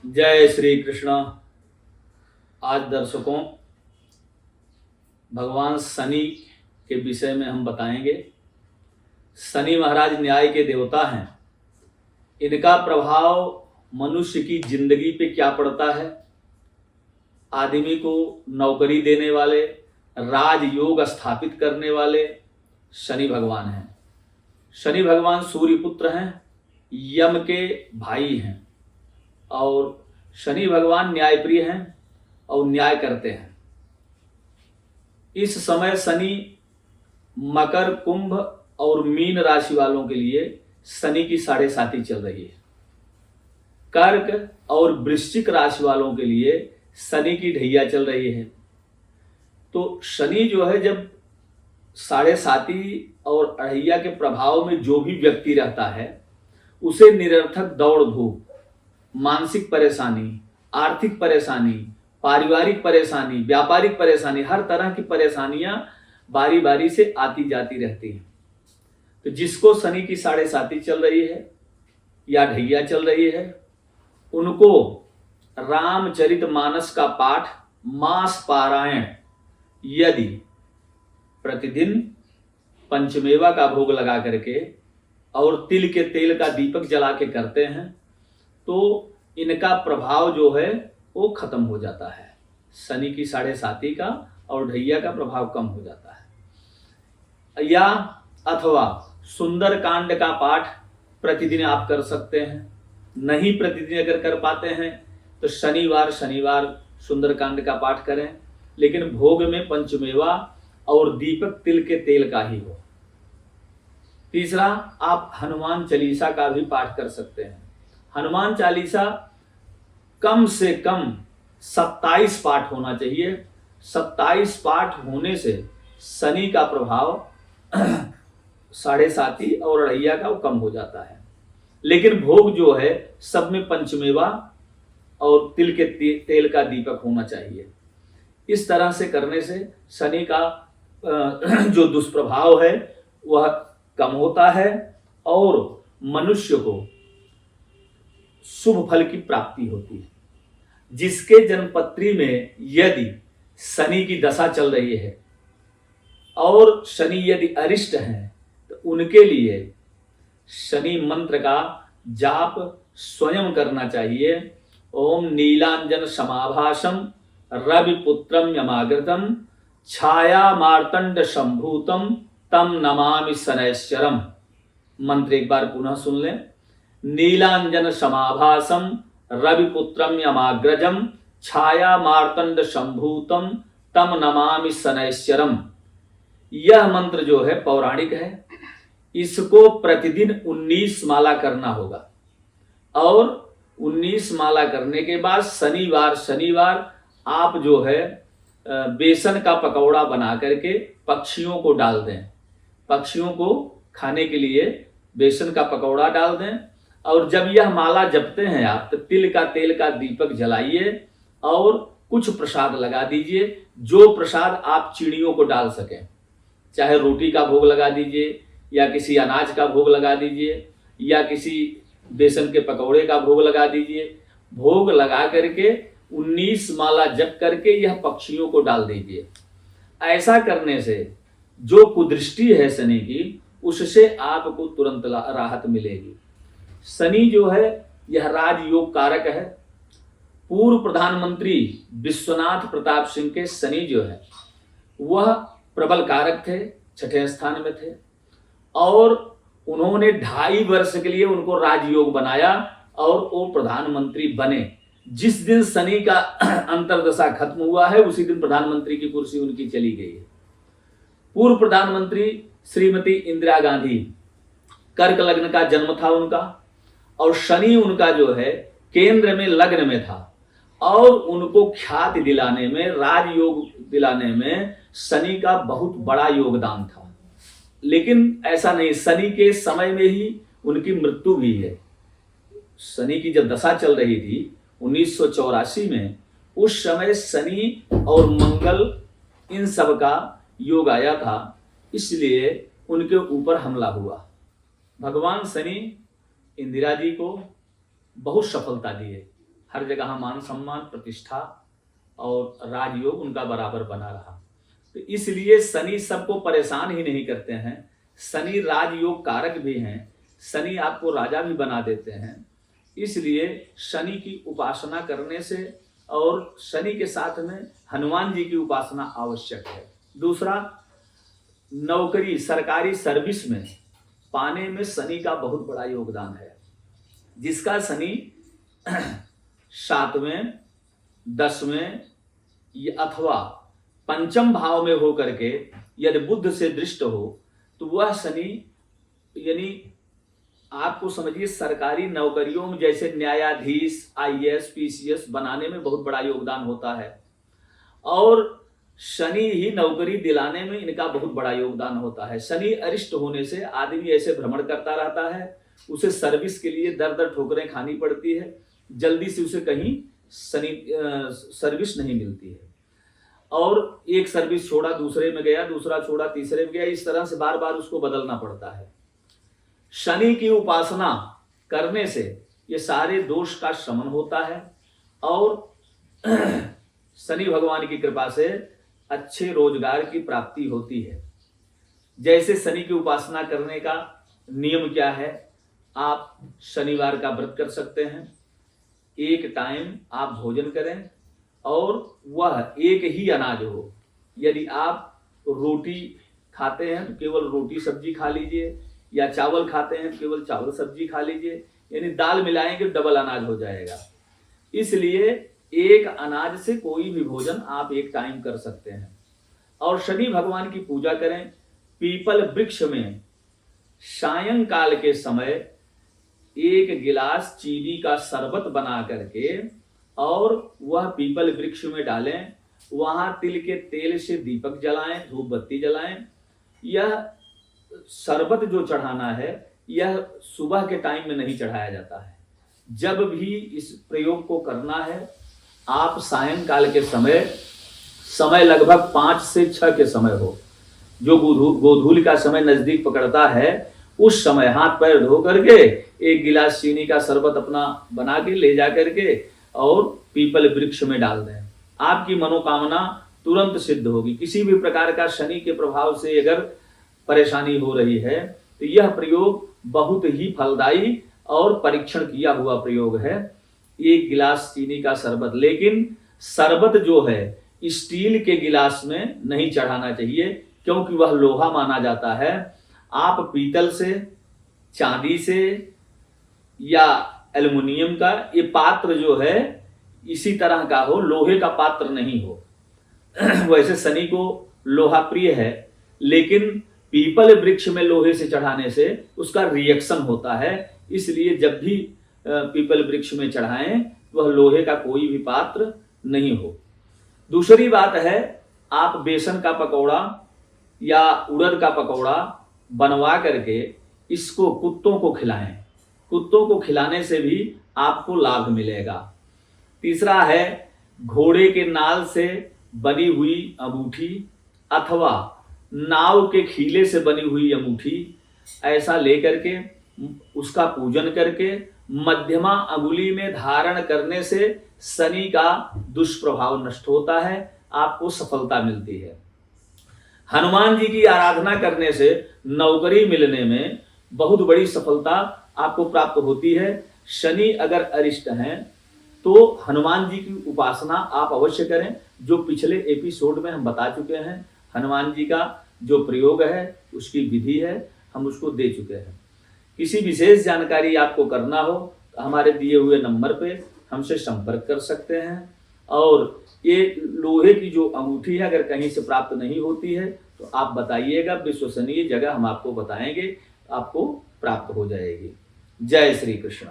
जय श्री कृष्ण। आज दर्शकों भगवान शनि के विषय में हम बताएंगे। शनि महाराज न्याय के देवता हैं। इनका प्रभाव मनुष्य की जिंदगी पे क्या पड़ता है? आदमी को नौकरी देने वाले, राजयोग स्थापित करने वाले शनि भगवान हैं। शनि भगवान सूर्य पुत्र हैं, यम के भाई हैं और शनि भगवान न्यायप्रिय हैं और न्याय करते हैं। इस समय शनि मकर, कुंभ और मीन राशि वालों के लिए शनि की 7.5 चल रही है। कर्क और वृश्चिक राशि वालों के लिए शनि की ढैया चल रही है। तो शनि जो है जब 7.5 और अढ़ैया के प्रभाव में जो भी व्यक्ति रहता है उसे निरर्थक दौड़ धूप, मानसिक परेशानी, आर्थिक परेशानी, पारिवारिक परेशानी, व्यापारिक परेशानी, हर तरह की परेशानियां बारी बारी से आती जाती रहती हैं। तो जिसको शनि की 7.5 चल रही है या ढैया चल रही है उनको रामचरितमानस का पाठ, मास पारायण यदि प्रतिदिन पंचमेवा का भोग लगा करके और तिल के तेल का दीपक जला के करते हैं तो इनका प्रभाव जो है वो खत्म हो जाता है। शनि की 7.5 का और ढैया का प्रभाव कम हो जाता है। या अथवा सुंदर कांड का पाठ प्रतिदिन आप कर सकते हैं। नहीं प्रतिदिन अगर कर पाते हैं तो शनिवार सुंदर कांड का पाठ करें, लेकिन भोग में पंचमेवा और दीपक तिल के तेल का ही हो। तीसरा, आप हनुमान चालीसा का भी पाठ कर सकते हैं। हनुमान चालीसा कम से कम 27 पाठ होना चाहिए। 27 पाठ होने से शनि का प्रभाव 7.5 और अढ़ैया का वो कम हो जाता है। लेकिन भोग जो है सब में पंचमेवा और तिल के तेल का दीपक होना चाहिए। इस तरह से करने से शनि का जो दुष्प्रभाव है वह कम होता है और मनुष्य को शुभ फल की प्राप्ति होती है। जिसके जन्मपत्री में यदि शनि की दशा चल रही है और शनि यदि अरिष्ट है तो उनके लिए शनि मंत्र का जाप स्वयं करना चाहिए। ओम नीलांजन समाभासम रविपुत्रम यमाग्रतम छाया मार्तंड संभूतम तम नमामि शनैश्चरम। मंत्र एक बार पुनः सुन लें। नीलांजन समाभासम रविपुत्रम यमाग्रजम छाया मार्तंड संभूतम तम नमामि शनैश्चरम। यह मंत्र जो है पौराणिक है। इसको प्रतिदिन 19 माला करना होगा और 19 माला करने के बाद शनिवार आप जो है बेसन का पकौड़ा बना करके पक्षियों को डाल दें। पक्षियों को खाने के लिए बेसन का पकौड़ा डाल दें और जब यह माला जपते हैं आप तो तिल का तेल का दीपक जलाइए और कुछ प्रसाद लगा दीजिए। जो प्रसाद आप चिड़ियों को डाल सकें, चाहे रोटी का भोग लगा दीजिए या किसी अनाज का भोग लगा दीजिए या किसी बेसन के पकौड़े का भोग लगा दीजिए। भोग लगा करके 19 माला जप करके यह पक्षियों को डाल दीजिए। ऐसा करने से जो कुदृष्टि है शनि की उससे आपको तुरंत राहत मिलेगी। शनि जो है यह राजयोग कारक है। पूर्व प्रधानमंत्री विश्वनाथ प्रताप सिंह के शनि जो है वह प्रबल कारक थे, 6ठे स्थान में थे और उन्होंने 2.5 वर्ष के लिए उनको राजयोग बनाया और वो प्रधानमंत्री बने। जिस दिन शनि का अंतर्दशा खत्म हुआ है उसी दिन प्रधानमंत्री की कुर्सी उनकी चली गई है। पूर्व प्रधानमंत्री श्रीमती इंदिरा गांधी, कर्क लग्न का जन्म था उनका और शनि उनका जो है केंद्र में लग्न में था और उनको ख्याति दिलाने में, राजयोग दिलाने में शनि का बहुत बड़ा योगदान था। लेकिन ऐसा नहीं, शनि के समय में ही उनकी मृत्यु भी है। शनि की जब दशा चल रही थी 1984 में, उस समय शनि और मंगल इन सब का योग आया था, इसलिए उनके ऊपर हमला हुआ। भगवान शनि इंदिरा जी को बहुत सफलता दिए, हर जगह मान सम्मान प्रतिष्ठा और राजयोग उनका बराबर बना रहा। तो इसलिए शनि सबको परेशान ही नहीं करते हैं, शनि राजयोग कारक भी हैं, शनि आपको राजा भी बना देते हैं। इसलिए शनि की उपासना करने से और शनि के साथ में हनुमान जी की उपासना आवश्यक है। दूसरा, नौकरी सरकारी सर्विस में पाने में शनि का बहुत बड़ा योगदान है। जिसका शनि 7वें 10वें अथवा 5म भाव में हो करके यदि बुध से दृष्ट हो तो वह शनि यानी आपको समझिए सरकारी नौकरियों में जैसे न्यायाधीश IAS PCS बनाने में बहुत बड़ा योगदान होता है और शनि ही नौकरी दिलाने में इनका बहुत बड़ा योगदान होता है। शनि अरिष्ट होने से आदमी ऐसे भ्रमण करता रहता है, उसे सर्विस के लिए दर दर ठोकरें खानी पड़ती है, जल्दी से उसे कहीं सर्विस नहीं मिलती है और एक सर्विस छोड़ा दूसरे में गया, दूसरा छोड़ा तीसरे में गया, इस तरह से बार बार उसको बदलना पड़ता है। शनि की उपासना करने से ये सारे दोष का शमन होता है और शनि भगवान की कृपा से अच्छे रोजगार की प्राप्ति होती है। जैसे शनि की उपासना करने का नियम क्या है, आप शनिवार का व्रत कर सकते हैं, एक टाइम आप भोजन करें और वह एक ही अनाज हो। यदि आप रोटी खाते हैं तो केवल रोटी सब्जी खा लीजिए, या चावल खाते हैं तो केवल चावल सब्जी खा लीजिए, यानी दाल मिलाएंगे डबल अनाज हो जाएगा। इसलिए एक अनाज से कोई भी भोजन आप एक टाइम कर सकते हैं। और शनि भगवान की पूजा करें। पीपल वृक्ष में सायंकाल के समय 1 गिलास चीनी का शरबत बना करके और वह पीपल वृक्ष में डालें, वहां तिल के तेल से दीपक जलाएं, धूप बत्ती जलाएं। यह शरबत जो चढ़ाना है यह सुबह के टाइम में नहीं चढ़ाया जाता है। जब भी इस प्रयोग को करना है आप सायंकाल के समय लगभग 5 से 6 के समय हो, जो गोधूल का समय नजदीक पकड़ता है, उस समय हाथ पैर धो करके 1 गिलास चीनी का शरबत अपना बना के ले जा करके और पीपल वृक्ष में डाल दें। आपकी मनोकामना तुरंत सिद्ध होगी। किसी भी प्रकार का शनि के प्रभाव से अगर परेशानी हो रही है तो यह प्रयोग बहुत ही फलदायी और परीक्षण किया हुआ प्रयोग है। 1 गिलास चीनी का शरबत, लेकिन शरबत जो है स्टील के गिलास में नहीं चढ़ाना चाहिए क्योंकि वह लोहा माना जाता है। आप पीतल से, चांदी से या एल्युमिनियम का ये पात्र जो है इसी तरह का हो, लोहे का पात्र नहीं हो। वैसे शनि को लोहा प्रिय है, लेकिन पीपल वृक्ष में लोहे से चढ़ाने से उसका रिएक्शन होता है। इसलिए जब भी पीपल वृक्ष में चढ़ाएं वह लोहे का कोई भी पात्र नहीं हो। दूसरी बात है, आप बेसन का पकौड़ा या उड़द का पकौड़ा बनवा करके इसको कुत्तों को खिलाएं। कुत्तों को खिलाने से भी आपको लाभ मिलेगा। तीसरा है, घोड़े के नाल से बनी हुई अंगूठी अथवा नाव के खीले से बनी हुई अंगूठी ऐसा लेकर के उसका पूजन करके मध्यमा अंगुली में धारण करने से शनि का दुष्प्रभाव नष्ट होता है, आपको सफलता मिलती है। हनुमान जी की आराधना करने से नौकरी मिलने में बहुत बड़ी सफलता आपको प्राप्त होती है। शनि अगर अरिष्ट हैं तो हनुमान जी की उपासना आप अवश्य करें। जो पिछले एपिसोड में हम बता चुके हैं, हनुमान जी का जो प्रयोग है उसकी विधि है, हम उसको दे चुके हैं। किसी विशेष जानकारी आपको करना हो तो हमारे दिए हुए नंबर पे हमसे संपर्क कर सकते हैं। और ये लोहे की जो अंगूठी है अगर कहीं से प्राप्त नहीं होती है तो आप बताइएगा, विश्वसनीय जगह हम आपको बताएंगे, आपको प्राप्त हो जाएगी। जय श्री कृष्ण।